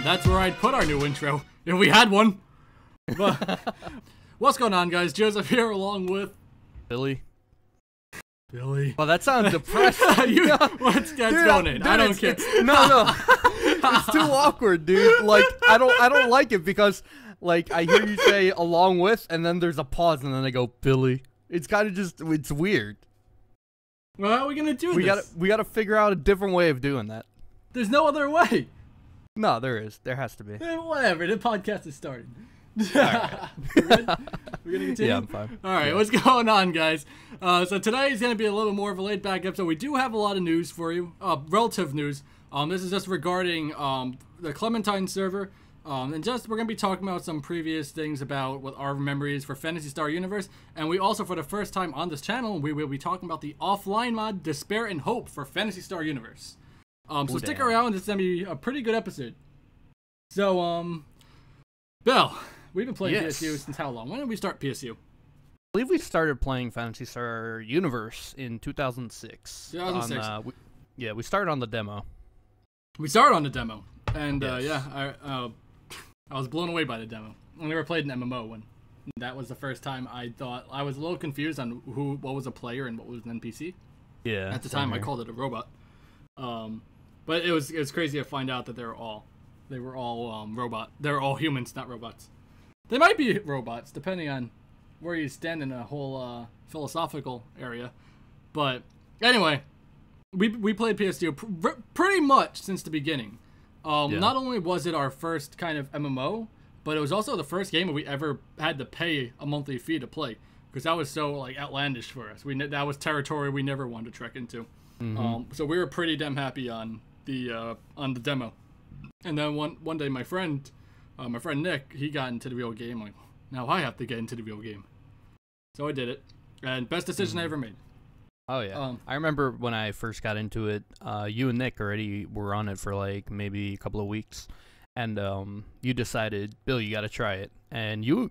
That's where I'd put our new intro, if we had one. But what's going on, guys? Joseph here along with... Billy. Well, that sounds depressing. Let's get going in. I don't care. No. It's too awkward, dude. Like, I don't like it because, like, I hear you say along with, and then there's a pause, and then I go, Billy. It's kind of just, it's weird. Well, how are we going to do this? We gotta figure out a different way of doing that. There's no other way. No, there is. There has to be. Whatever. The podcast is started. Right. We're good? We're going to continue? Yeah, I'm fine. All right, What's going on, guys? So today is going to be a little more of a laid-back episode. We do have a lot of news for you, relative news. This is just regarding the Clementine server. And just we're going to be talking about some previous things about what our memories for Phantasy Star Universe. And we also, for the first time on this channel, we will be talking about the offline mod Despair and Hope for Phantasy Star Universe. So stick around. It's going to be a pretty good episode. So, Bill, we've been playing PSU since how long? When did we start PSU? I believe we started playing Phantasy Star Universe in 2006. 2006. We started on the demo. We started on the demo. And, yes. I was blown away by the demo. I never played an MMO when that was the first time I thought I was a little confused on what was a player and what was an NPC. Yeah. At the time, I called it a robot. But it was crazy to find out that they were all robot. They were all humans, not robots. They might be robots depending on where you stand in a whole philosophical area. But anyway, we played PSU pretty much since the beginning. Not only was it our first kind of MMO, but it was also the first game that we ever had to pay a monthly fee to play, because that was so like outlandish for us. That was territory we never wanted to trek into. Mm-hmm. So we were pretty damn happy on the demo. And then one day my friend Nick, he got into the real game. Like, now I have to get into the real game. So I did it, and best decision I ever made. Oh yeah, I remember when I first got into it. You and Nick already were on it for like maybe a couple of weeks, and you decided, Bill, you got to try it, and you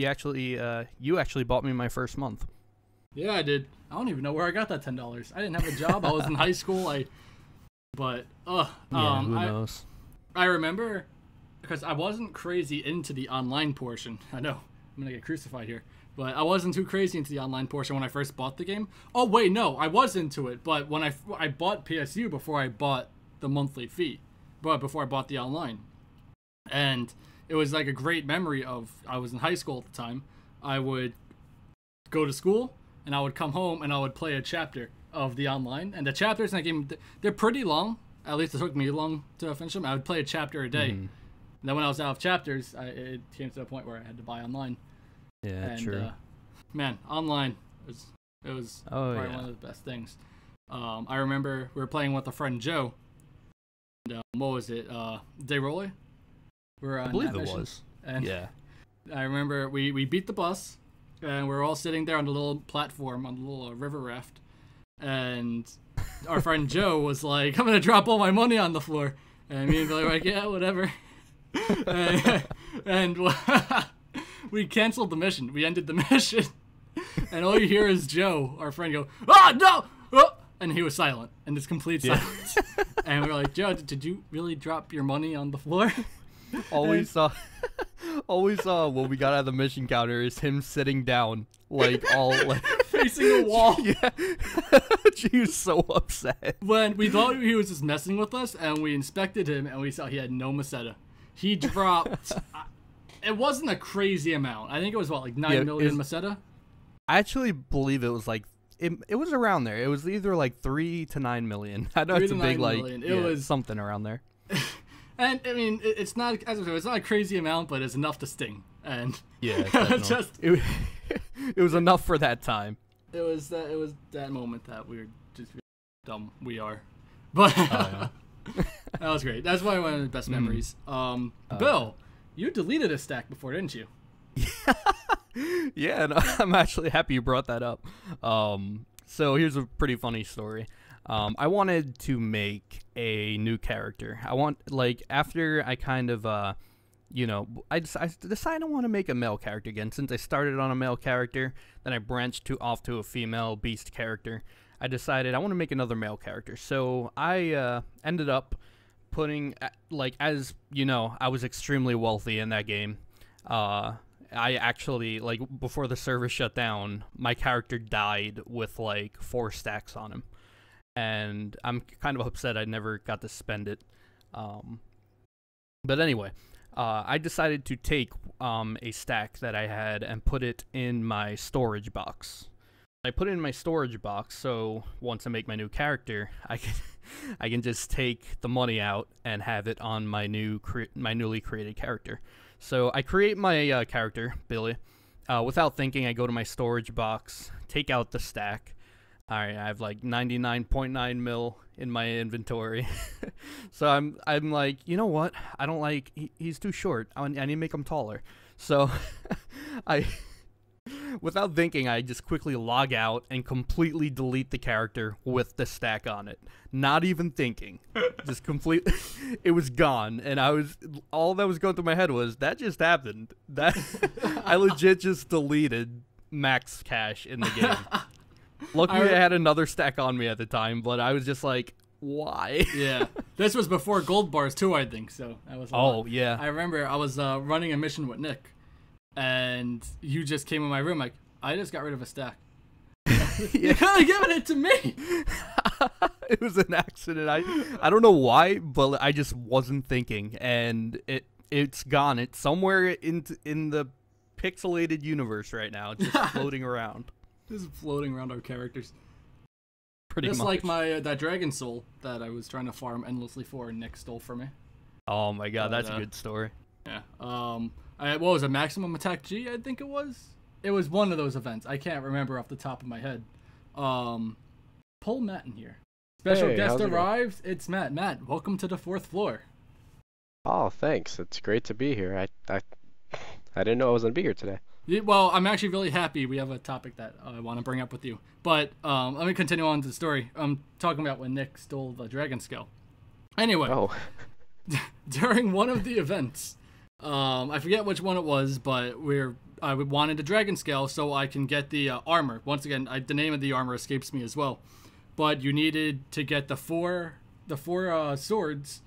actually bought me my first month. Yeah, I did. I don't even know where I got that $10. I didn't have a job. I was in high school. Who knows? I remember because I wasn't crazy into the online portion. I know I'm gonna get crucified here. But I wasn't too crazy into the online portion when I first bought the game. Oh, wait, no, I was into it. But when I bought PSU before I bought the monthly fee. But before I bought the online. And it was like a great memory of, I was in high school at the time. I would go to school, and I would come home, and I would play a chapter of the online. And the chapters in that game, they're pretty long. At least it took me long to finish them. I would play a chapter a day. And then when I was out of chapters, it came to the point where I had to buy online. Yeah, true. Man, online it was probably one of the best things. I remember we were playing with a friend Joe. And, what was it? Dayrolly? I believe it was. And I remember we beat the bus, and we were all sitting there on the little platform on the little river raft, and our friend Joe was like, "I'm gonna drop all my money on the floor," and me and Billy were like, "Yeah, whatever." and we canceled the mission. We ended the mission. And all you hear is Joe, our friend, go, "Oh, no!" Oh! And he was silent. And it's complete silence. And we were like, "Joe, did you really drop your money on the floor?" All we saw when we got out of the mission counter is him sitting down, like, all, like... facing a wall. Yeah. He was so upset. When we thought he was just messing with us, and we inspected him, and we saw he had no Meseta. He dropped... It wasn't a crazy amount. I think it was, what, like 9 million Meseta? I actually believe it was like, it was around there. It was either like 3 to 9 million. I know it's a big, like, it was something around there. And, I mean, it's not, as I said, it's not a crazy amount, but it's enough to sting. And yeah, it was enough for that time. It was that moment that we were just really dumb. We are. But that was great. That's one of the best memories. Bill, you deleted a stack before, didn't you? Yeah, and I'm actually happy you brought that up. So here's a pretty funny story. I wanted to make a new character. After I kind of, I decided I want to make a male character again. Since I started on a male character, then I branched off to a female beast character. I decided I want to make another male character. So I ended up putting, like, as you know, I was extremely wealthy in that game. I actually, like, before the server shut down, my character died with like 4 stacks on him, and I'm kind of upset I never got to spend it. But anyway, I decided to take a stack that I had and put it in my storage box. I put it in my storage box, so once I make my new character, I can just take the money out and have it on my newly created character. So I create my character, Billy. Without thinking, I go to my storage box, take out the stack. I have like 99.9 mil in my inventory. So I'm like, you know what? I don't like, he's too short. I need to make him taller. So without thinking, I just quickly log out and completely delete the character with the stack on it. Not even thinking. Just completely, it was gone. And all that was going through my head was, that just happened. That I legit just deleted max cash in the game. Luckily, I had another stack on me at the time, but I was just like, why? Yeah. This was before gold bars too, I think. So that was yeah. I remember I was running a mission with Nick, and you just came in my room like, I just got rid of a stack. You could have given it to me. It was an accident. I don't know why, but I just wasn't thinking, and it's gone. It's somewhere in the pixelated universe right now, just floating around. Just floating around our characters. Pretty much. Just like that dragon soul that I was trying to farm endlessly for, and Nick stole from me. Oh my god, that's a good story. Yeah. What was it? Maximum Attack G, I think it was. It was one of those events. I can't remember off the top of my head. Pull Matt in here. Special guest arrives. It's Matt. Matt, welcome to the 4th floor. Oh, thanks. It's great to be here. I didn't know I was gonna be here today. Yeah, well, I'm actually really happy we have a topic that I want to bring up with you. But let me continue on to the story. I'm talking about when Nick stole the dragon scale. Anyway, during one of the events, I forget which one it was, but I wanted the dragon scale so I can get the armor. Once again, the name of the armor escapes me as well. But you needed to get the four swords,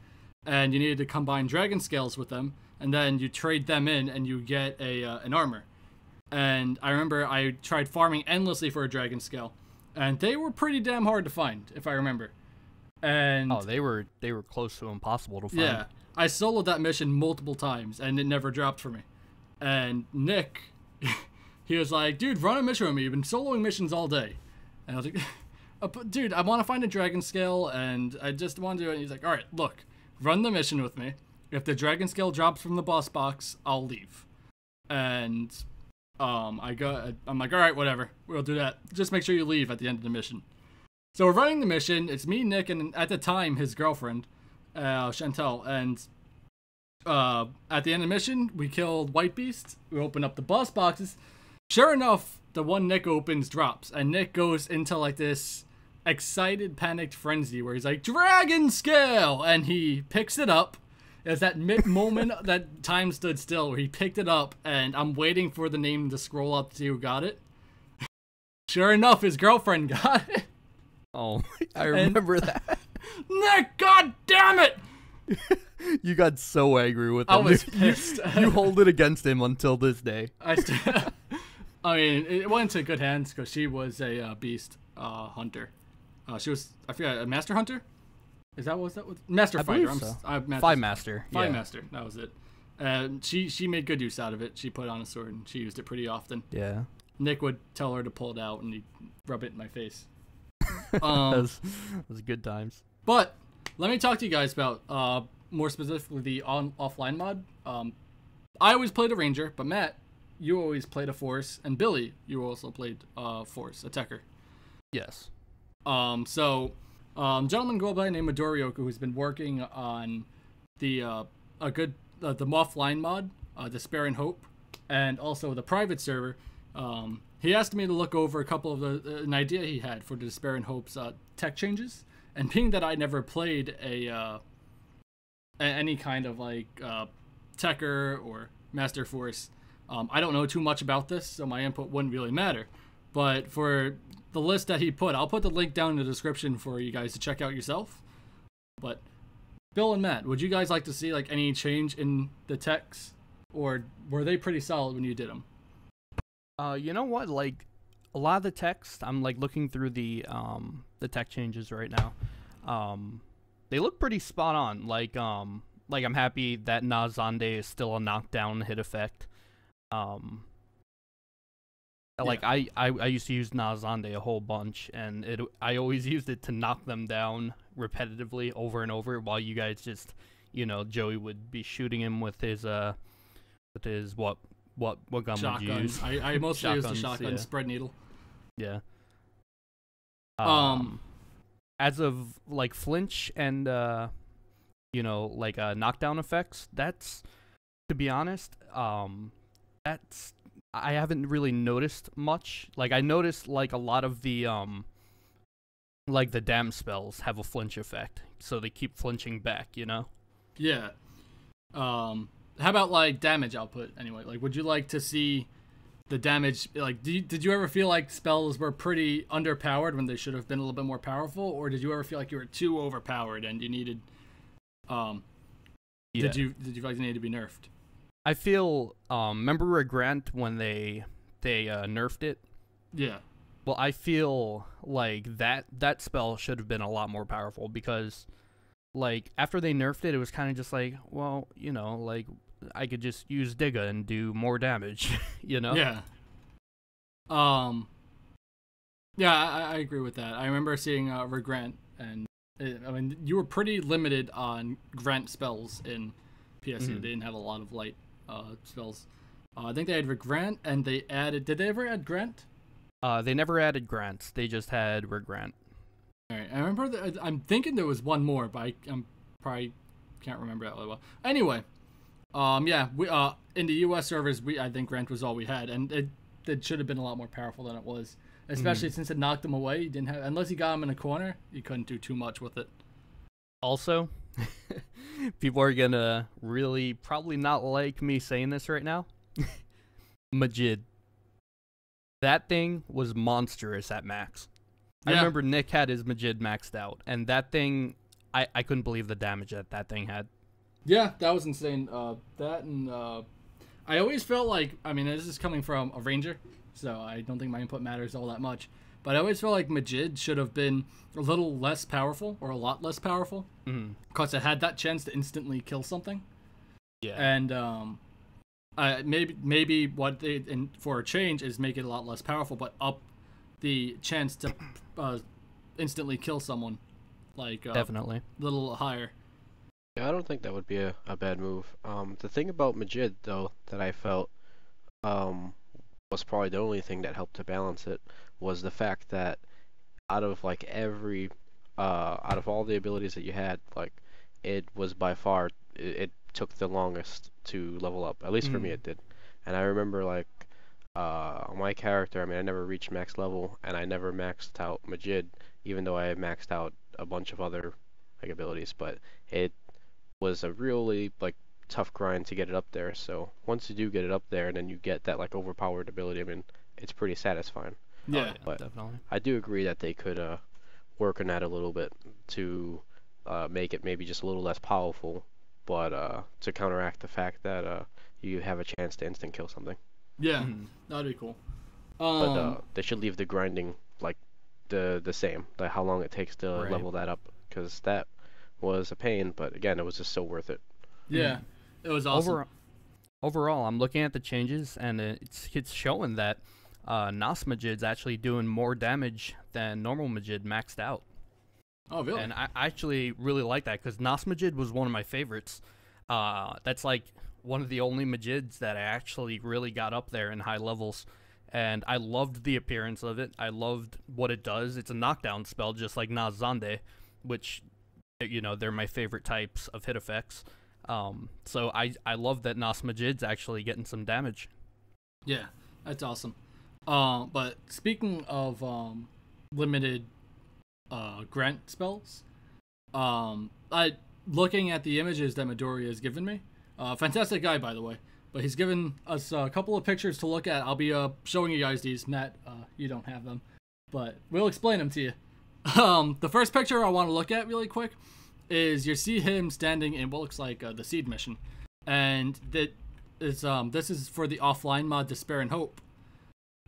and you needed to combine dragon scales with them, and then you trade them in, and you get an armor. And I remember I tried farming endlessly for a dragon scale, and they were pretty damn hard to find, if I remember. And they were close to impossible to find. Yeah, I soloed that mission multiple times, and it never dropped for me. And Nick, he was like, dude, run a mission with me. You've been soloing missions all day. And I was like, dude, I want to find a dragon scale, and I just want to do it. And he's like, all right, look, run the mission with me. If the dragon scale drops from the boss box, I'll leave. And I'm like, all right, whatever, we'll do that. Just make sure you leave at the end of the mission. So we're running the mission. It's me, Nick, and at the time his girlfriend, Chantel. And at the end of the mission, we killed White Beast. We open up the boss boxes. Sure enough, the one Nick opens drops, and Nick goes into like this excited, panicked frenzy where he's like, dragon scale, and he picks it up. It's that moment that time stood still where he picked it up, and I'm waiting for the name to scroll up to see who got it. Sure enough, his girlfriend got it. Oh, I remember that. Nick, god damn it! You got so angry with him. I was pissed. You hold it against him until this day. I mean, it went into good hands because she was a beast hunter. She was, I forget, a master hunter? Is that what that was? Master fighter. So. Five master. Five master. That was it. And she made good use out of it. She put on a sword and she used it pretty often. Yeah. Nick would tell her to pull it out and he'd rub it in my face. That was good times. But let me talk to you guys about more specifically the offline mod. I always played a ranger, but Matt, you always played a force, and Billy, you also played force, a techer. Yes. Gentleman go by the name of Midori, who's been working on the offline mod, Dispair and Hope, and also the private server. He asked me to look over a couple of an idea he had for the Dispair and Hope's tech changes, and being that I never played any kind of like techer or master force, I don't know too much about this, so my input wouldn't really matter. But for the list that he put, I'll put the link down in the description for you guys to check out yourself. But Bill and Matt, would you guys like to see like any change in the techs, or were they pretty solid when you did them? You know what? Like a lot of the text, I'm like looking through the tech changes right now. They look pretty spot on. Like I'm happy that Nazande is still a knockdown hit effect. Like I used to use Nazande a whole bunch, and I always used it to knock them down repetitively over and over, while you guys just, Joey would be shooting him with his what gun Shotgun. would you use? I mostly use the shotgun yeah. spread needle. Yeah. As of like flinch and knockdown effects, that's, to be honest, that's, I haven't really noticed much. Like I noticed like a lot of the like the damn spells have a flinch effect, so they keep flinching back, Yeah. How about like damage output anyway? Like, would you like to see the damage, like, did you ever feel like spells were pretty underpowered when they should have been a little bit more powerful, or did you ever feel like you were too overpowered and you needed did you feel like they needed to be nerfed? I feel remember Regrant when they nerfed it? Yeah. Well, I feel like that spell should have been a lot more powerful, because like after they nerfed it, it was kind of just like, well, like I could just use Digga and do more damage, Yeah. Yeah, I agree with that. I remember seeing Regrant, and you were pretty limited on Grant spells in PSU. Mm-hmm. They didn't have a lot of light spells. I think they had Regrant, and they added. Did they ever add Grant? They never added Grant. They just had Regrant. All right, I remember. I'm thinking there was one more, but I'm probably can't remember that really well. Anyway, yeah, we in the U.S. servers, I think Grant was all we had, and it should have been a lot more powerful than it was, especially since it knocked him away. You didn't have, unless you got him in a corner, you couldn't do too much with it. Also, people are gonna really probably not like me saying this right now. Majid. That thing was monstrous at max. Yeah. I remember Nick had his Majid maxed out, and that thing, I couldn't believe the damage that thing had. Yeah, that was insane. That and I always felt like, I mean, this is coming from a ranger, so I don't think my input matters all that much. But I always felt like Majid should have been a little less powerful, or a lot less powerful, because it had that chance to instantly kill something. Yeah. And maybe what they for a change is make it a lot less powerful, but up the chance to instantly kill someone, like definitely a little higher. Yeah, I don't think that would be a bad move. The thing about Majid, though, that I felt was probably the only thing that helped to balance it, was the fact that out of like out of all the abilities that you had, like it was by far it took the longest to level up. At least for me, it did. And I remember like my character, I mean, I never reached max level, and I never maxed out Majid, even though I maxed out a bunch of other like abilities. But it was a really like tough grind to get it up there. So once you do get it up there, and then you get that like overpowered ability, I mean, it's pretty satisfying. Yeah, but definitely. I do agree that they could work on that a little bit to make it maybe just a little less powerful, but to counteract the fact that you have a chance to instant kill something. Yeah, that'd be cool. But they should leave the grinding like the same, like how long it takes to level that up, because that was a pain, but again, it was just so worth it. Yeah, it was awesome. Overall, I'm looking at the changes, and it's showing that Nas Majid's actually doing more damage than normal Majid maxed out. Oh, really? And I actually really like that, because Nas Majid was one of my favorites. That's like one of the only Majids that I actually really got up there in high levels, and I loved the appearance of it. I loved what it does. It's a knockdown spell, just like Nazande, which, they're my favorite types of hit effects. So I love that Nas Majid's actually getting some damage. Yeah, that's awesome. But speaking of limited Grant spells, looking at the images that Midori has given me, fantastic guy, by the way, but he's given us a couple of pictures to look at. I'll be showing you guys these. Matt, you don't have them, but we'll explain them to you. The first picture I want to look at really quick is you see him standing in what looks like the seed mission, and that is this is for the offline mod Dispair and Hope,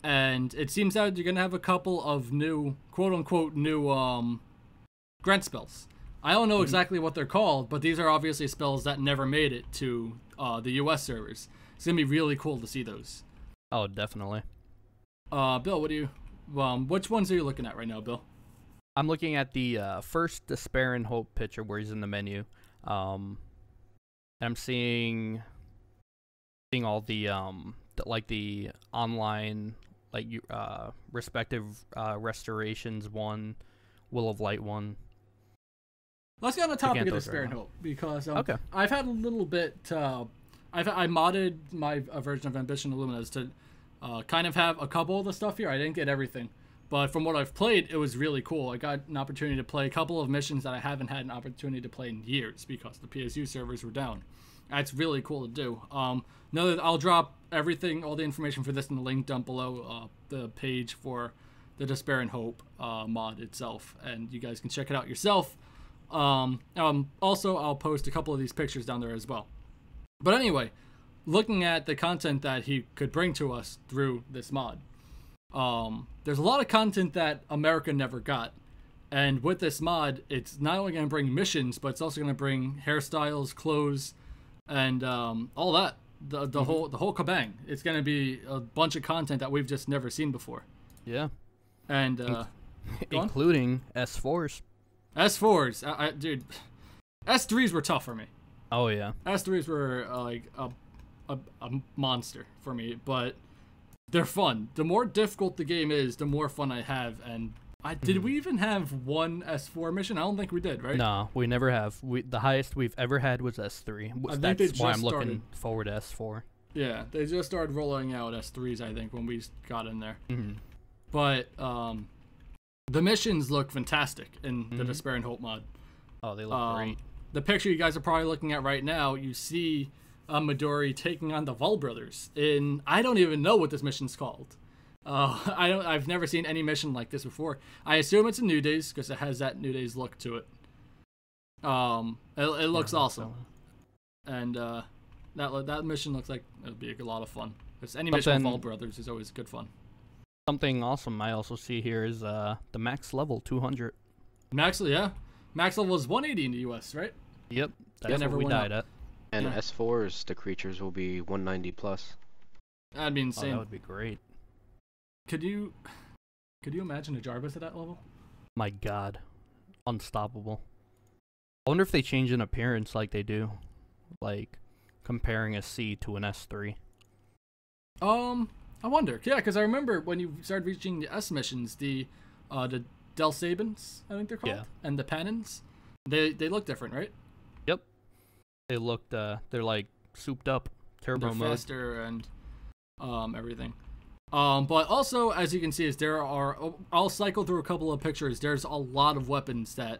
and it seems that you're gonna have a couple of new quote unquote new grunt spells. I don't know exactly what they're called, but these are obviously spells that never made it to the US servers. It's gonna be really cool to see those. Oh, definitely. Bill, what do you which ones are you looking at right now, Bill? I'm looking at the first Despair and Hope picture where he's in the menu. I'm seeing all the like the online like respective restorations one, Will of Light one. Let's get on the topic of Despair and Hope because okay. I've had a little bit. I modded my version of Ambition Illumina's to kind of have a couple of the stuff here. I didn't get everything, but from what I've played, it was really cool. I got an opportunity to play a couple of missions that I haven't had an opportunity to play in years because the PSU servers were down. That's really cool to do. Know that I'll drop everything, all the information for this in the link down below the page for the Despair and Hope mod itself, and you guys can check it out yourself. Also, I'll post a couple of these pictures down there as well. But anyway, looking at the content that he could bring to us through this mod, there's a lot of content that America never got. And with this mod, it's not only going to bring missions, but it's also going to bring hairstyles, clothes, and all that. The whole kabang. It's going to be a bunch of content that we've just never seen before. Yeah. And including S4s. S4s, dude, S3s were tough for me. Oh yeah, S3s were like a monster for me, but they're fun. The more difficult the game is, the more fun I have. And did we even have one S4 mission? I don't think we did, right? No, we never have. The highest we've ever had was S3. That's why I'm looking forward to S4. Yeah, they just started rolling out S3s, I think, when we got in there. Mm-hmm. But the missions look fantastic in the Despair and Hope mod. Oh, they look great. The picture you guys are probably looking at right now, you see Midori taking on the Vol brothers in, I don't even know what this mission's called. I've never seen any mission like this before. I assume it's a New Days because it has that New Days look to it. It looks awesome, and that mission looks like it'll be a lot of fun. Because any mission with Vol brothers is always good fun. Something awesome I also see here is the max level 200. Max level is 180 in the US, right? Yep, that's what we died at. And S4s, the creatures will be 190 plus. That'd be insane. Oh, that would be great. Could you imagine a Jarvis at that level? My God, unstoppable. I wonder if they change in appearance like they do, like comparing a C to an S3. I wonder. Yeah, because I remember when you started reaching the S missions, the Del Sabins, I think they're called, and the Pannons, they look different, right? Yep. They looked they're like souped up, turbo mode. Faster and everything. But also, as you can see, I'll cycle through a couple of pictures. There's a lot of weapons that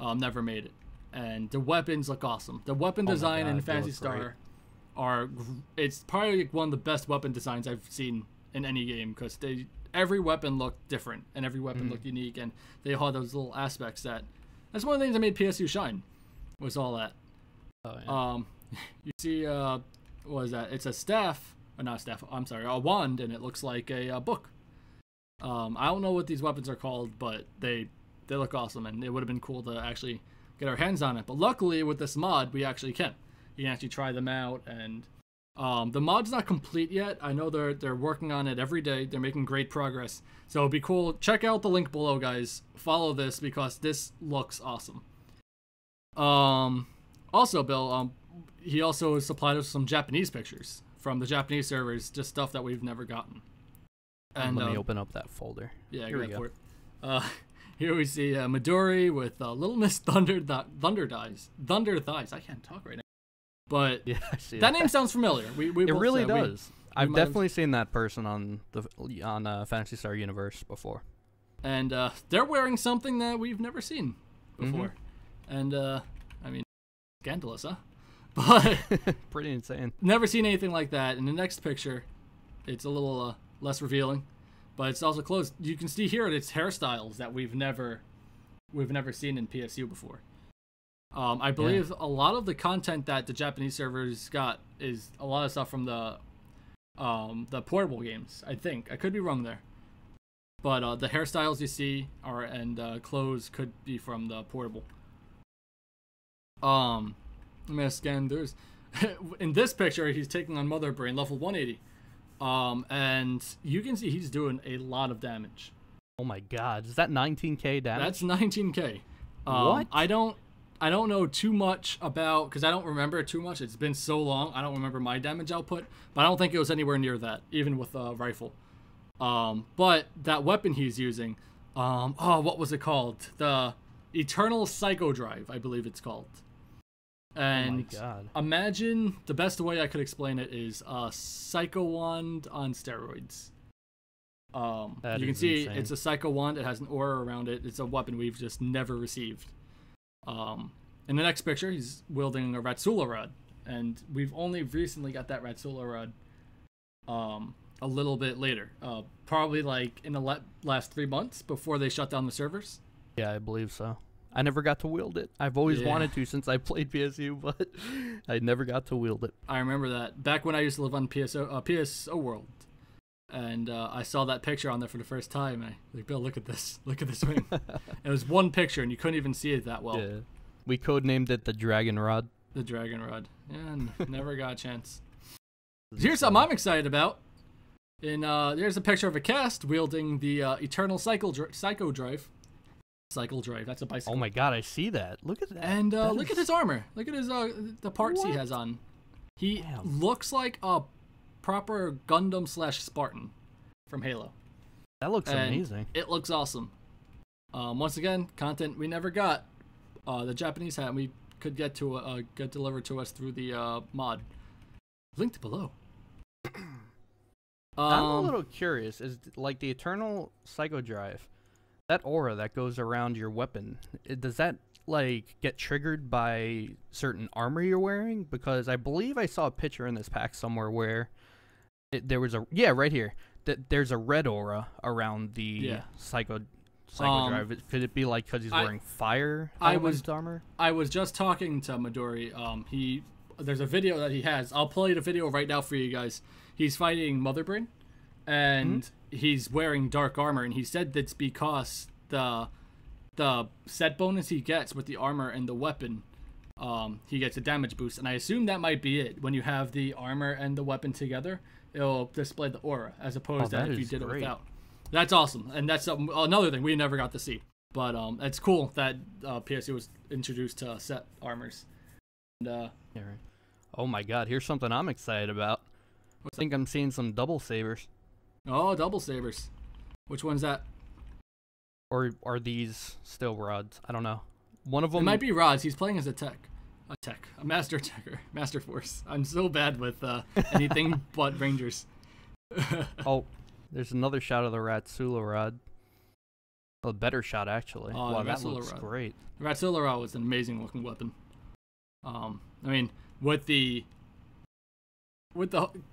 never made it, and the weapons look awesome. The weapon design in Phantasy Star it's probably one of the best weapon designs I've seen in any game, because every weapon looked different and every weapon looked unique, and they all had those little aspects that's one of the things that made PSU shine, was all that. Oh, yeah. You see, what is that? It's a staff, or not a staff, I'm sorry, a wand, and it looks like a book. I don't know what these weapons are called, but they look awesome, and it would have been cool to actually get our hands on it. But luckily, with this mod, we actually can. You can actually try them out, and the mod's not complete yet. I know they're working on it every day. They're making great progress. So it'd be cool. Check out the link below, guys. Follow this because this looks awesome. Also, Bill, he also supplied us some Japanese pictures from the Japanese servers, just stuff that we've never gotten. And let me open up that folder. Yeah, here we go. Here we see Midori with Little Miss Thunder Thighs. I can't talk right now. But yeah, I see that name sounds familiar. It really does. I've definitely seen that person on Phantasy Star Universe before. And they're wearing something that we've never seen before. And I mean, scandalous, huh? But pretty insane. Never seen anything like that. In the next picture, it's a little less revealing, but it's also close. You can see here it's hairstyles that we've never seen in PSU before. I believe a lot of the content that the Japanese servers got is a lot of stuff from the portable games. I think I could be wrong there, but the hairstyles you see and clothes could be from the portable. I'm gonna scan. There's in this picture he's taking on Mother Brain level 180, and you can see he's doing a lot of damage. Oh my God, is that 19k damage? That's 19k. What? I don't know too much about, because I don't remember too much. It's been so long. I don't remember my damage output, but I don't think it was anywhere near that, even with a rifle. But that weapon he's using, what was it called? The Eternal Psycho Drive, I believe it's called. And oh my God. Imagine, the best way I could explain it is a Psycho Wand on steroids. You can see insane. it's a Psycho Wand. It has an aura around it. It's a weapon we've just never received. In the next picture, he's wielding a Ratsula Rod, and we've only recently got that Ratsula Rod a little bit later, probably like in the last 3 months before they shut down the servers. Yeah, I believe so. I never got to wield it. I've always wanted to since I played PSU, but I never got to wield it. I remember that back when I used to live on PSO World, and I saw that picture on there for the first time. And I like, Bill, look at this ring. It was one picture, and you couldn't even see it that well. Yeah. We codenamed it the Dragon Rod. The Dragon Rod. Yeah, never got a chance. Here's something I'm excited about. There's a picture of a cast wielding the Eternal Psycho Drive. Cycle Drive. That's a bicycle. Oh my God, I see that. Look at that. And look at his armor. Look at his the parts he has on. He looks like a proper Gundam / Spartan from Halo. That looks amazing. It looks awesome. Once again, content we never got. The Japanese hat we could get delivered to us through the mod. Linked below. I'm a little curious. Is like the Eternal Psycho Drive, that aura that goes around your weapon, does that like get triggered by certain armor you're wearing? Because I believe I saw a picture in this pack somewhere where there was right here. There's a red aura around the Psycho Drive. Could it be like because he's wearing fire armor? I was just talking to Midori. There's a video that he has. I'll play the video right now for you guys. He's fighting Mother Brain, and he's wearing dark armor, and he said that's because the set bonus he gets with the armor and the weapon, he gets a damage boost, and I assume that might be it. When you have the armor and the weapon together, it'll display the aura, as opposed to if you did it without. That's awesome, and that's another thing we never got to see. But it's cool that PSU was introduced to set armors. And, oh my God, here's something I'm excited about. I think I'm seeing some double sabers. Oh, double sabers. Which one's that? Or are these still rods? I don't know. One of them. It might be rods. He's playing as a master techer, master force. I'm so bad with anything but rangers. Oh, there's another shot of the Ratsula Rod. A better shot, actually. Oh, wow, that looks great. The Ratsula Rod was an amazing looking weapon. I mean, with the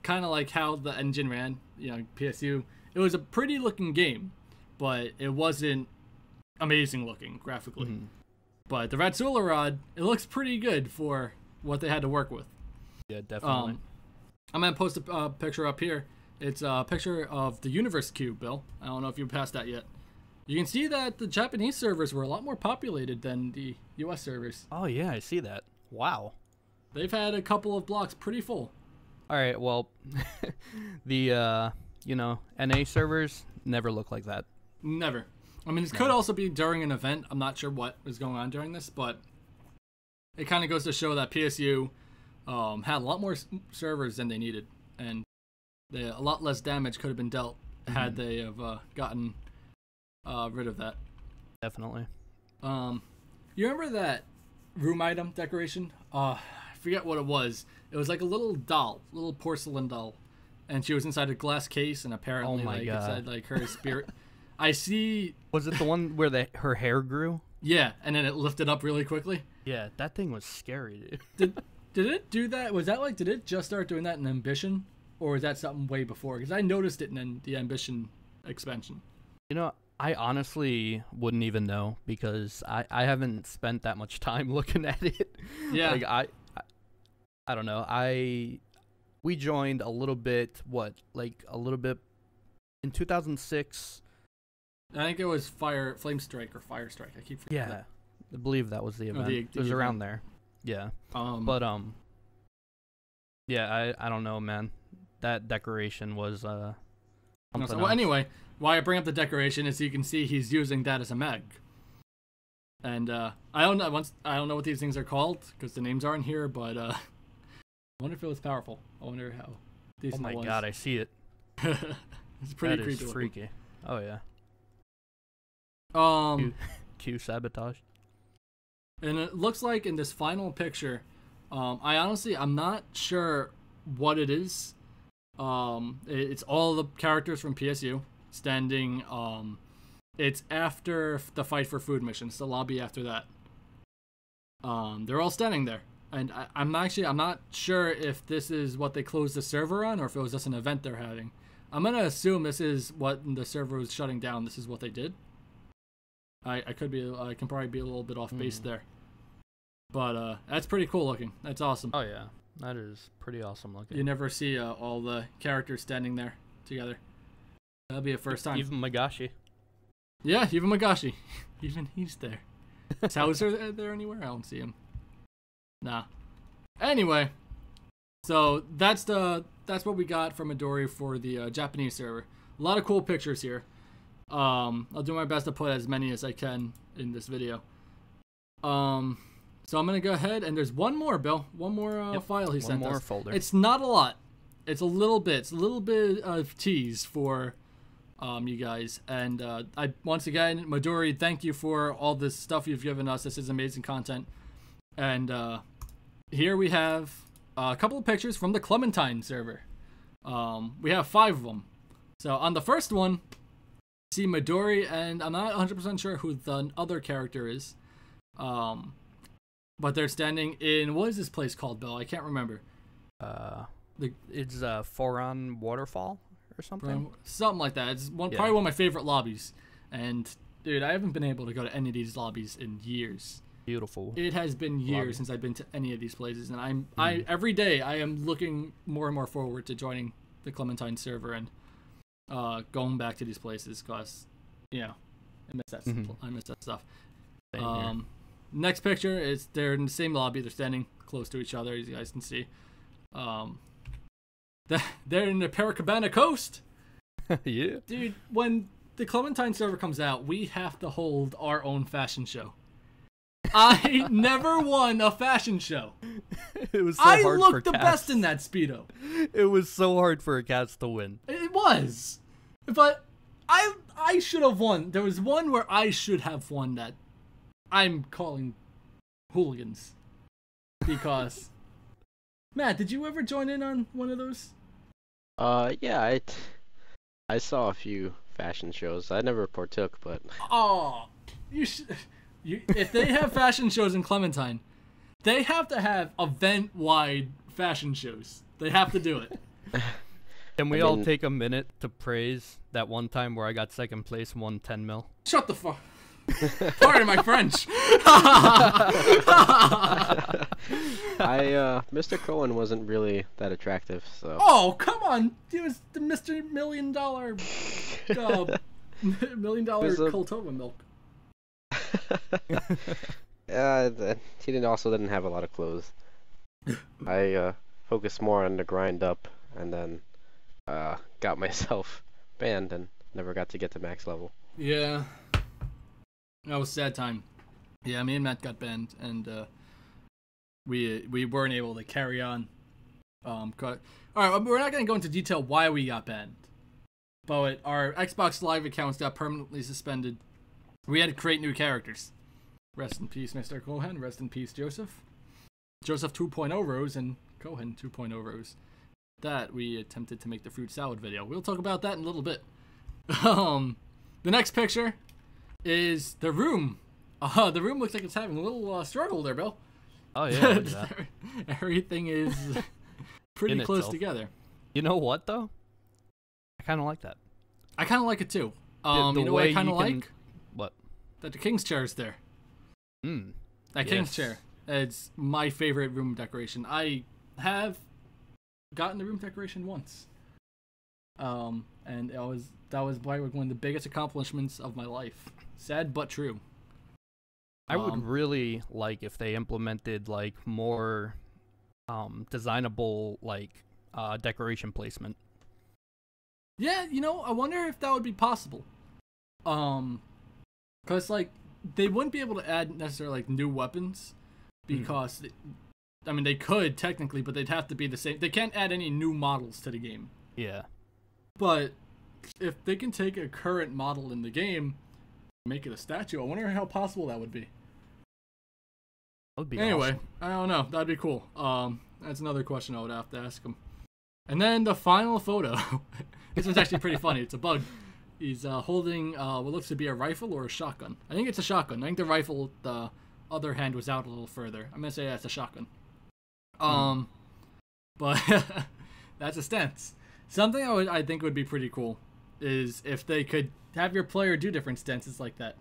kind of like how the engine ran, PSU, it was a pretty looking game, but it wasn't amazing looking graphically. Mm-hmm. But the Ratsula Rod, it looks pretty good for what they had to work with. Yeah, definitely. I'm going to post a picture up here. It's a picture of the Universe Cube, Bill. I don't know if you passed that yet. You can see that the Japanese servers were a lot more populated than the US servers. Oh, yeah, I see that. Wow. They've had a couple of blocks pretty full. All right, well, the, NA servers never look like that. Never. I mean, this could also be during an event. I'm not sure what is going on during this, but it kind of goes to show that PSU had a lot more servers than they needed, and a lot less damage could have been dealt had they have gotten rid of that. Definitely. You remember that room item decoration? I forget what it was. It was like a little doll, little porcelain doll, and she was inside a glass case, and apparently inside like her spirit. I see. Was it the one where her hair grew? Yeah, and then it lifted up really quickly. Yeah, that thing was scary, dude. Did it do that? Was that did it just start doing that in Ambition, or was that something way before? Because I noticed it in the Ambition expansion. I honestly wouldn't even know because I haven't spent that much time looking at it. Yeah. Like I don't know. We joined a little bit in 2006. I think it was Flame Strike or Fire Strike. I keep forgetting that. I believe that was the event. It was around there. Yeah. But yeah, I don't know, man. That decoration was something well, else. anyway, why I bring up the decoration is you can see he's using that as a mag. And I don't know what these things are called because the names aren't here, but I wonder if it was powerful. I wonder how decent it was. Oh my god, I see it. It's pretty that creepy. Is freaky. Oh yeah. Q sabotage. And it looks like in this final picture, I'm not sure what it is. It's all the characters from PSU standing. It's after the fight for food mission. It's the lobby after that. They're all standing there, and I'm not sure if this is what they closed the server on or if it was just an event they're having. I'm gonna assume this is what the server was shutting down. This is what they did. I can probably be a little bit off base there, but that's pretty cool looking. That's awesome. Oh yeah, that is pretty awesome looking. You never see all the characters standing there together. That'll be a first time. Even Magashi. Yeah, even Magashi. Even he's there. Is Hauser there anywhere? I don't see him. Nah. Anyway, so that's what we got from Midori for the Japanese server. A lot of cool pictures here. I'll do my best to put as many as I can in this video. So I'm gonna go ahead and there's one more, Bill. One more file he sent us. One more folder. It's not a lot. It's a little bit. It's a little bit of tease for you guys. And I once again, Midori, thank you for all this stuff you've given us. This is amazing content. And here we have a couple of pictures from the Clementine server. We have 5 of them. So on the first one, see Midori, and I'm not 100% sure who the other character is. But they're standing in, what is this place called, Bill? I can't remember. It's Foron Waterfall or something? Something like that. It's probably one of my favorite lobbies. And, dude, I haven't been able to go to any of these lobbies in years. Beautiful. It has been years since I've been to any of these places. And every day I am looking more and more forward to joining the Clementine server and going back to these places because, you know, I miss that. I miss that stuff. Next picture is they're in the same lobby. They're standing close to each other, as you guys can see. They're in the Paracabana Coast. Yeah, dude. When the Clementine server comes out, we have to hold our own fashion show. I never won a fashion show. It was so hard for I looked the best in that Speedo. It was so hard for a Cats to win. It was. But I should have won. There was one where I should have won that I'm calling hooligans. Because Matt, did you ever join in on one of those? Yeah, I saw a few fashion shows. I never partook, but you should. If they have fashion shows in Clementine, they have to have event-wide fashion shows. They have to do it. Can we all take a minute to praise that one time where I got second place and won 10 mil? Shut the fuck. Pardon my French. Mr. Cohen wasn't really that attractive, so. Oh, come on. He was the Mr. $1 million $1 million Coltova milk. He didn't have a lot of clothes. I focused more on the grind up, and then got myself banned and never got to get to max level. Yeah, that was a sad time. Yeah, me and Matt got banned, and we weren't able to carry on. All right, we're not gonna go into detail why we got banned, but our Xbox Live accounts got permanently suspended. We had to create new characters. Rest in peace, Mr. Cohen. Rest in peace, Joseph. Joseph 2.0 Rose and Cohen 2.0 Rose. That we attempted to make the fruit salad video. We'll talk about that in a little bit. The next picture is the room. The room looks like it's having a little struggle there, Bill. Oh yeah, look at that. Everything is pretty close together. You know what though? I kind of like that. I kind of like it too. The you know what way I kind you of can- like? What? That the king's chair is there. That king's Yes. chair. It's my favorite room decoration. I have gotten the room decoration once. And that was probably one of the biggest accomplishments of my life. Sad but true. I would really like if they implemented like more designable like decoration placement. Yeah, you know, I wonder if that would be possible. Cause like they wouldn't be able to add necessarily like new weapons because I mean they could technically, but they'd have to be the same. They can't add any new models to the game. Yeah. But if they can take a current model in the game, make it a statue, I wonder how possible that would be. That would be Anyway, awesome. I don't know. That'd be cool. That's another question I would have to ask him. And then the final photo. This one's actually pretty funny. It's a bug. He's holding what looks to be a rifle or a shotgun. I think it's a shotgun. I think the rifle, the other hand was out a little further. I'm gonna say that's a shotgun. But that's a stance. Something I think would be pretty cool is if they could have your player do different stances like that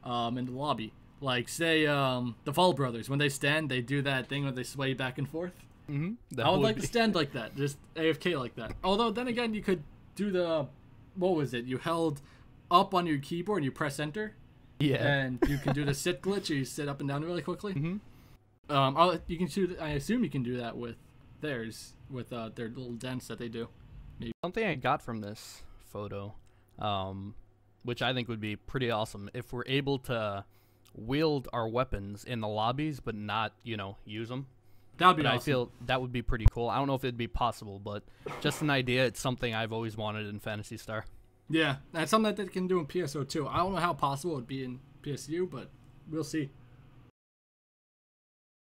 in the lobby. Like, say, the Fall Brothers, when they stand, they do that thing where they sway back and forth. I would like to stand like that, just AFK like that. Although, then again, you could do the, what was it? You held up on your keyboard and you press enter. Yeah. And you can do the sit glitch, or you sit up and down really quickly. You can do. I assume you can do that with theirs, with their little dance that they do. Maybe. Something I got from this photo, which I think would be pretty awesome, if we're able to wield our weapons in the lobbies, but not, use them. That would be But awesome. I feel that would be pretty cool. I don't know if it'd be possible, but just an idea. It's something I've always wanted in Phantasy Star. Yeah, that's something that they can do in PSO too. I don't know how possible it would be in PSU, but we'll see.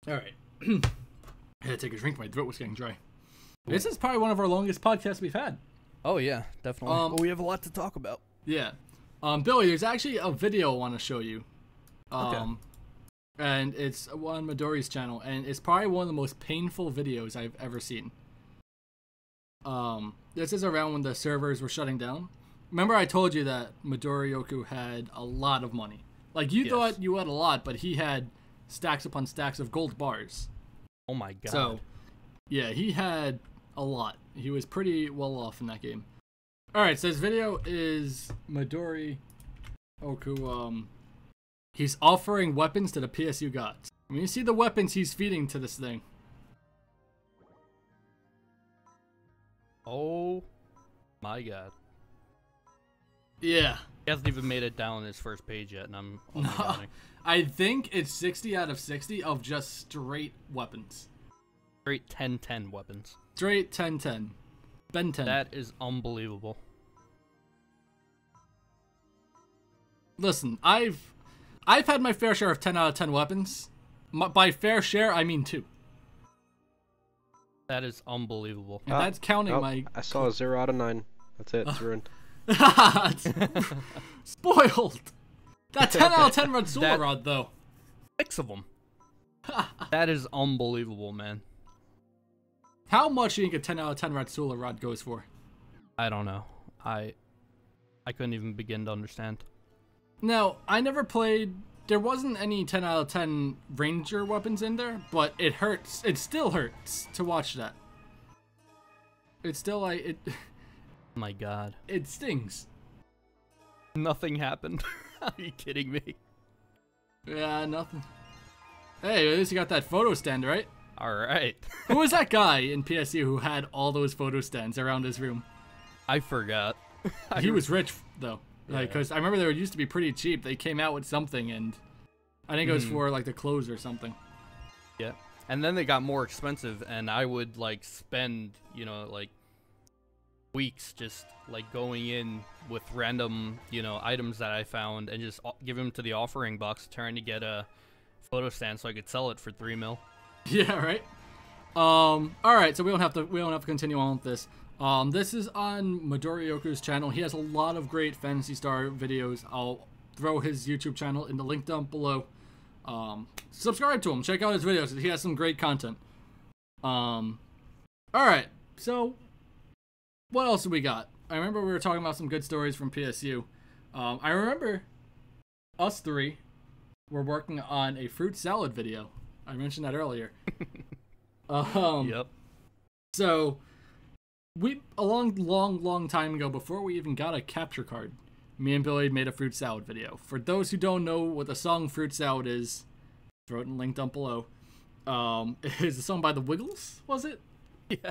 All right. I had to take a drink. My throat was getting dry. This is probably one of our longest podcasts we've had. Oh yeah, definitely. But we have a lot to talk about. Yeah. Billy, there's actually a video I want to show you. Okay. And it's on Midori's channel, and it's probably one of the most painful videos I've ever seen. This is around when the servers were shutting down. Remember I told you that Midori Oku had a lot of money. Like, you thought you had a lot, but he had stacks upon stacks of gold bars. Oh my god. So, yeah, he had a lot. He was pretty well off in that game. Alright, so this video is Midori Oku, he's offering weapons to the PSU gods. When you see the weapons he's feeding to this thing. Oh my god. Yeah. He hasn't even made it down his first page yet, and I'm counting. I think it's 60 out of 60 of just straight weapons. Straight 10-10 weapons. Straight 10-10. Ben 10. That is unbelievable. Listen, I've had my fair share of 10 out of 10 weapons. By fair share, I mean 2. That is unbelievable. And that's counting my... I saw a 0 out of 9. That's it. It's ruined. Spoiled. That 10 out of 10 red solar rod, though. 6 of them. That is unbelievable, man. How much do you think a 10 out of 10 red solar rod goes for? I don't know. I couldn't even begin to understand. Now, I never played... There wasn't any 10 out of 10 ranger weapons in there, but it hurts. It still hurts to watch that. It's still like... it. My god. It stings. Nothing happened. Are you kidding me? Yeah, nothing. Hey, at least you got that photo stand, right? Alright. Who was that guy in PSU who had all those photo stands around his room? I forgot. He was rich, though. Yeah. Like, because I remember they used to be pretty cheap. They came out with something, and I think it was for, like, the clothes or something. Yeah. And then they got more expensive, and I would, like, spend, like, weeks just, like, going in with random, items that I found and just give them to the offering box trying to get a photo stand so I could sell it for 3 mil. Yeah, right. All right, so we don't have to continue on with this. This is on Midori Oku's channel. He has a lot of great Phantasy Star videos. I'll throw his YouTube channel in the link down below. Subscribe to him. Check out his videos. He has some great content. All right, so what else do we got? I remember we were talking about some good stories from PSU. I remember us three were working on a fruit salad video. I mentioned that earlier. Yep. So, a long time ago, before we even got a capture card, me and Billy made a fruit salad video. For those who don't know what the song Fruit Salad is, throw it in the link down below. It is a song by the Wiggles, was it? Yeah.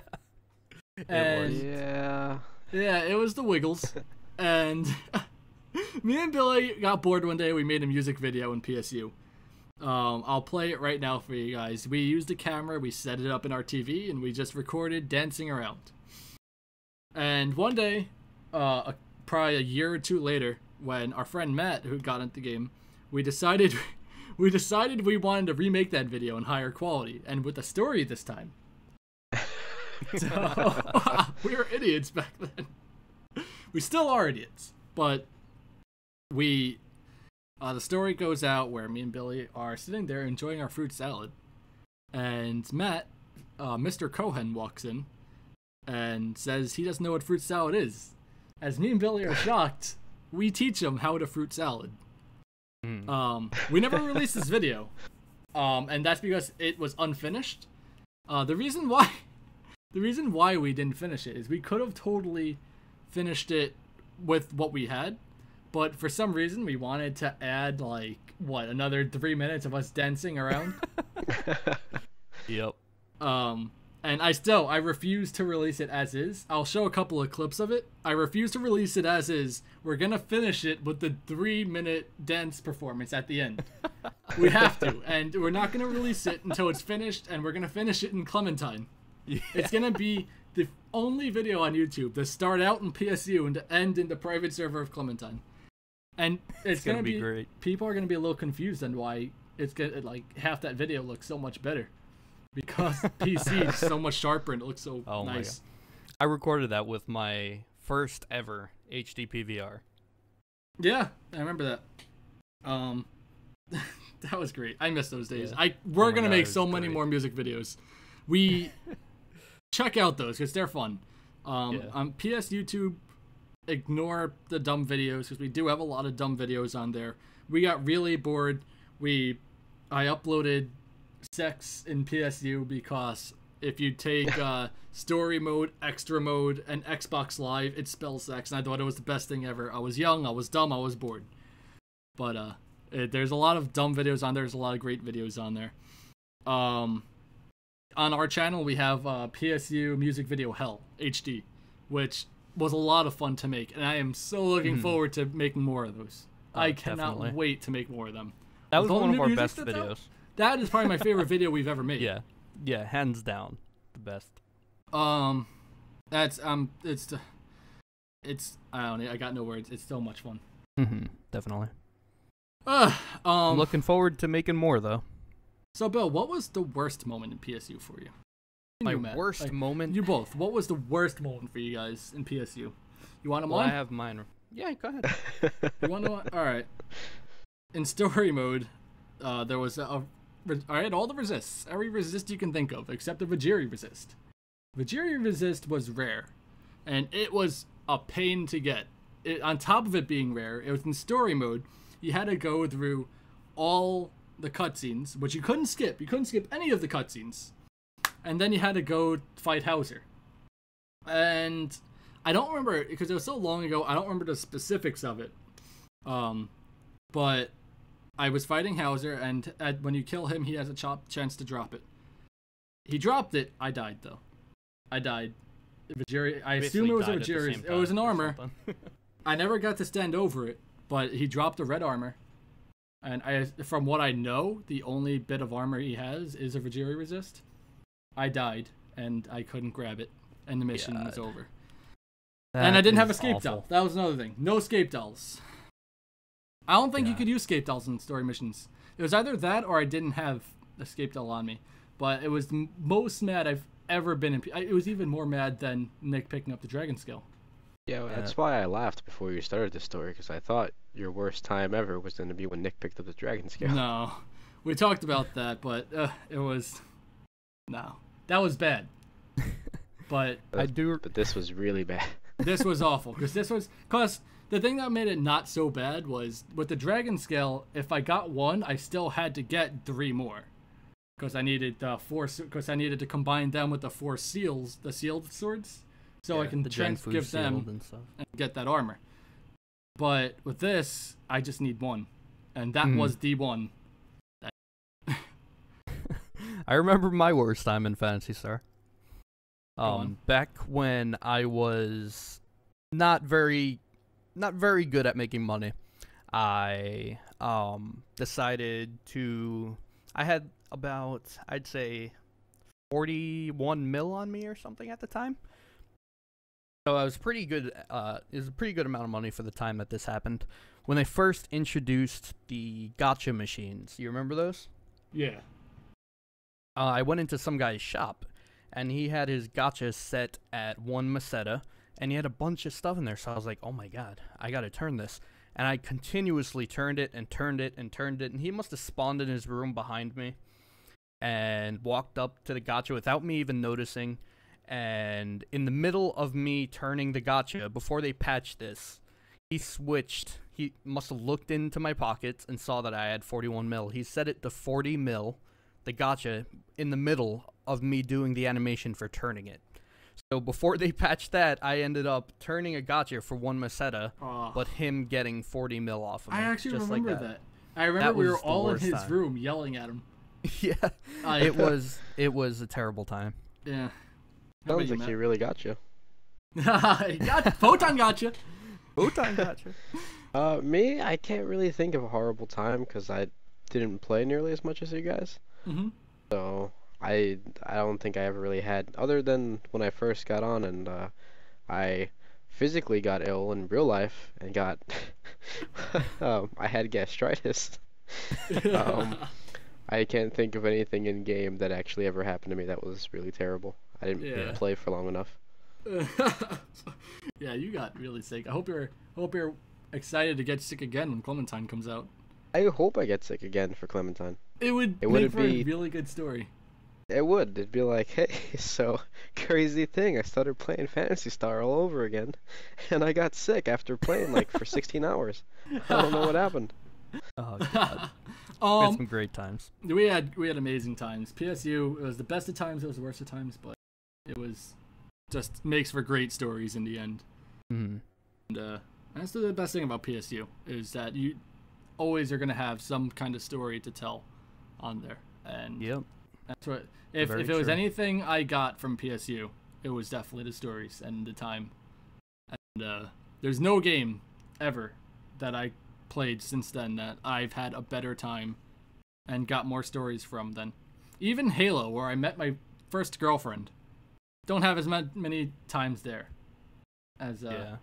And Yeah. yeah, it was the Wiggles. And me and Billy got bored one day. We made a music video in PSU. I'll play it right now for you guys. We used a camera, we set it up in our TV, and we just recorded dancing around. And one day, probably a year or two later, when our friend Matt, who got into the game, we decided we wanted to remake that video in higher quality, and with a story this time. So, we were idiots back then. We still are idiots, but the story goes out where me and Billy are sitting there enjoying our fruit salad, and Matt, Mr. Cohen, walks in and says he doesn't know what fruit salad is. As me and Billy are shocked, we teach him how to fruit salad. We never released this video, and that's because it was unfinished. The reason why we didn't finish it is we could have totally finished it with what we had, but for some reason we wanted to add another 3 minutes of us dancing around. Yep. And I refuse to release it as is. I'll show a couple of clips of it. I refuse to release it as is. We're gonna finish it with the 3-minute dance performance at the end. We have to, and we're not gonna release it until it's finished, and we're gonna finish it in Clementine. Yeah. It's gonna be the only video on YouTube to start out in PSU and to end in the private server of Clementine. And it's gonna be great. People are gonna be a little confused on why it's gonna half that video looks so much better. Because PC is so much sharper and it looks so nice. I recorded that with my first ever HD PVR. Yeah, I remember that. That was great. I miss those days. Yeah. We're gonna make so many more music videos. We check out those because they're fun. On PS YouTube, ignore the dumb videos because we do have a lot of dumb videos on there. We got really bored. I uploaded sex in PSU because if you take story mode, extra mode, and Xbox Live, it spells sex, and I thought it was the best thing ever. I was young, I was dumb, I was bored. But there's a lot of dumb videos on there. There's a lot of great videos on there. On our channel, we have PSU Music Video Hell HD, which was a lot of fun to make, and I am so looking forward to making more of those. I cannot wait to make more of them. That was one of our best videos. That is probably my favorite video we've ever made. Yeah, hands down, the best. It's I don't know. I got no words. It's so much fun. Definitely. I'm looking forward to making more though. So, Bill, what was the worst moment in PSU for you? My worst moment? You both. What was the worst moment for you guys in PSU? You want them on? I have mine. Yeah, go ahead. You want them on? All right. In story mode, there was I had all the resists. Every resist you can think of, except the Vajiri resist. Vajiri resist was rare, and it was a pain to get. On top of it being rare, it was in story mode. You had to go through all the cutscenes, which you couldn't skip. You couldn't skip any of the cutscenes. And then you had to go fight Hauser. And I don't remember, because it was so long ago, I don't remember the specifics of it. But I was fighting Hauser, and when you kill him, he has a chance to drop it. He dropped it. I died, though. I died. Vajiri, I assume it was a Vajiri. It was an armor. I never got to stand over it, but he dropped a red armor. And from what I know, the only bit of armor he has is a Vajiri resist. I died, and I couldn't grab it, and the mission was over. And I didn't have escape doll. That was another thing. No escape dolls. I don't think you could use escape dolls in story missions. It was either that or I didn't have escape doll on me. But it was the most mad I've ever been in. It was even more mad than Nick picking up the dragon skill. Yeah, well, that's why I laughed before you started the story, because I thought your worst time ever was going to be when Nick picked up the dragon skill. No. We talked about that, but it was... No. That was bad. But But this was really bad. This was awful, because the thing that made it not so bad was with the dragon scale. If I got one, I still had to get 3 more, because I needed because I needed to combine them with the 4 seals, the sealed swords, so I can give them and get that armor. But with this, I just need 1, and that was D1. I remember my worst time in Phantasy Star. Back when I was not very good at making money, I decided to. I had about, I'd say, 41 mil on me or something at the time. So I was pretty good. It was a pretty good amount of money for the time that this happened. When they first introduced the gotcha machines, you remember those? Yeah. I went into some guy's shop, and he had his gotcha set at 1 meseta, and he had a bunch of stuff in there. So I was like, oh my god, I gotta turn this. And I continuously turned it and turned it and turned it, and he must have spawned in his room behind me and walked up to the gotcha without me even noticing. And in the middle of me turning the gotcha, before they patched this, he switched. He must have looked into my pockets and saw that I had 41 mil. He set it to 40 mil, the gotcha, in the middle of me doing the animation for turning it. So before they patched that, I ended up turning a gotcha for 1 meseta, but him getting 40 mil off of me. I actually just remember like that. I remember we were all in his room yelling at him. Yeah, it was a terrible time. Yeah. Sounds like he really got you. Photon got you. Photon got you. Me, I can't really think of a horrible time because I didn't play nearly as much as you guys. Mm-hmm. So I don't think I ever really had, other than when I first got on and I physically got ill in real life and got I had gastritis. I can't think of anything in game that actually ever happened to me that was really terrible. I didn't play for long enough. Yeah, you got really sick. I hope you're excited to get sick again when Clementine comes out. I hope I get sick again for Clementine. It would make for a really good story. It would. It'd be like, hey, so crazy thing. I started playing Phantasy Star all over again, and I got sick after playing like for 16 hours. I don't know what happened. Oh god. We had some great times. We had amazing times. PSU, it was the best of times. It was the worst of times, but it was just makes for great stories in the end. Mm-hmm. And that's the best thing about PSU is that you always are gonna have some kind of story to tell on there. And yep. That's what. If it was anything I got from PSU, it was definitely the stories and the time. And there's no game ever that I played since then that I've had a better time and got more stories from than even Halo, where I met my first girlfriend. Don't have as many times there as yeah.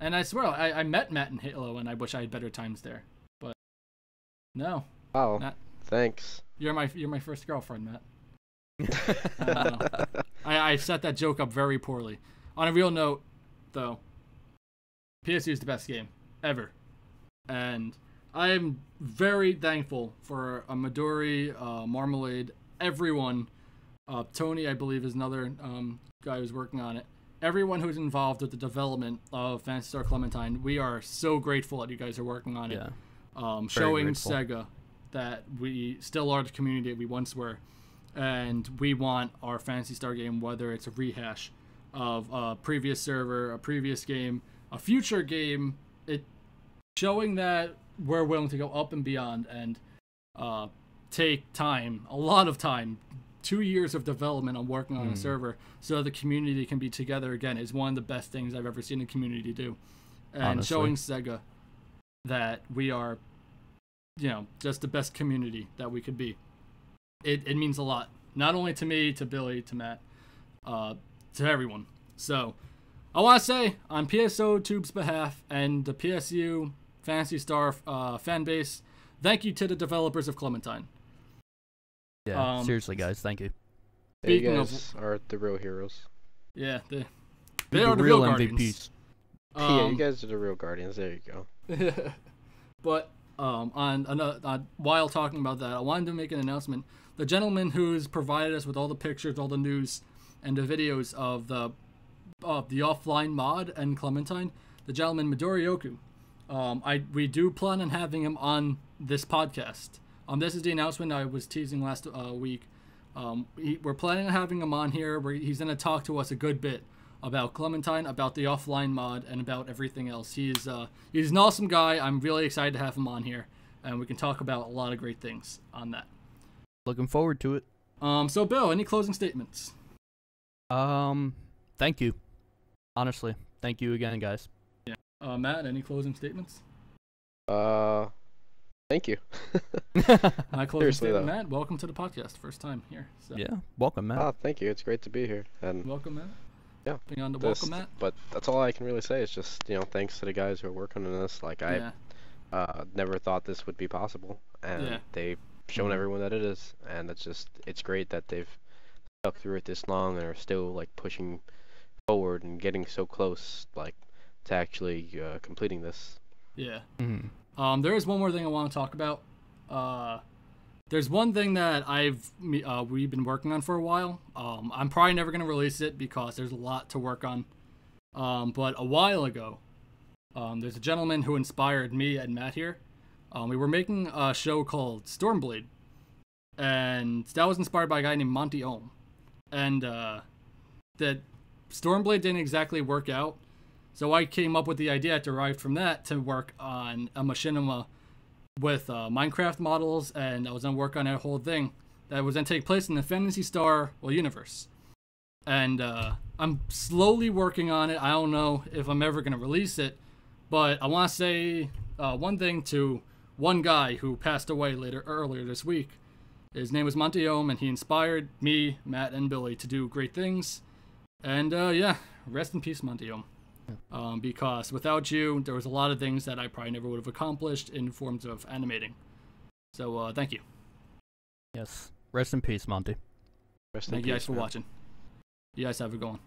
And I swear I met Matt in Halo, and I wish I had better times there. But no. Wow. Matt, thanks. You're my first girlfriend, Matt. I don't know. I set that joke up very poorly. On a real note, though, PSU is the best game ever, and I am very thankful for Midori, Marmalade, everyone. Tony, I believe, is another guy who's working on it. Everyone who's involved with the development of Phantasy Star Clementine, we are so grateful that you guys are working on it. Yeah. Showing grateful. Sega that we still are the community that we once were, and we want our Phantasy Star game, whether it's a rehash of a previous server, a previous game, a future game, it showing that we're willing to go up and beyond and take time, a lot of time, 2 years of development on working on a server so the community can be together again is one of the best things I've ever seen a community do. And honestly, showing Sega that we are, just the best community that we could be. It means a lot. Not only to me, to Billy, to Matt, to everyone. So, I want to say, on PSO Tube's behalf and the PSU Phantasy Star fan base, thank you to the developers of Clementine. yeah. Seriously, guys, thank you. You Speaking guys are the real heroes. Yeah, they The are the real MVPs. guardians. Yeah, you guys are the real guardians. There you go. But while talking about that, I wanted to make an announcement. The gentleman who's provided us with all the pictures, all the news, and the videos of the offline mod and Clementine, the gentleman Midori. We do plan on having him on this podcast. This is the announcement I was teasing last week. We're planning on having him on here where he's going to talk to us a good bit about Clementine, about the offline mod, and about everything else. He's an awesome guy. I'm really excited to have him on here, and we can talk about a lot of great things on that. Looking forward to it. So Bill, any closing statements? Thank you. Honestly, thank you again, guys. Yeah. Matt, any closing statements? Thank you. My closing statement, Matt. Welcome to the podcast. First time here. So. Yeah, welcome, Matt. Thank you. It's great to be here. And welcome, Matt. Yeah. Beyond the welcome, Matt. But that's all I can really say. Is just thanks to the guys who are working on this. Like I never thought this would be possible, and they've shown everyone that it is. And it's great that they've stuck through it this long and are still like pushing forward and getting so close, like to actually completing this. Yeah. Mm-hmm. There is one more thing I want to talk about. There's one thing that we've been working on for a while. I'm probably never gonna release it because there's a lot to work on. But a while ago, there's a gentleman who inspired me and Matt here. We were making a show called Stormblade, and that was inspired by a guy named Monty Oum. And that Stormblade didn't exactly work out, so I came up with the idea derived from that to work on a machinima with Minecraft models, and I was gonna work on that whole thing that was gonna take place in the Phantasy Star universe. And I'm slowly working on it. I don't know if I'm ever gonna release it, but I want to say one thing to one guy who passed away earlier this week. His name was Monty Oum, and he inspired me, Matt, and Billy to do great things. And rest in peace, Monty Oum. Because without you, there was a lot of things that I probably never would have accomplished in forms of animating. So thank you. Yes. Rest in peace, Monty. Thank you guys for watching. You guys have a good one.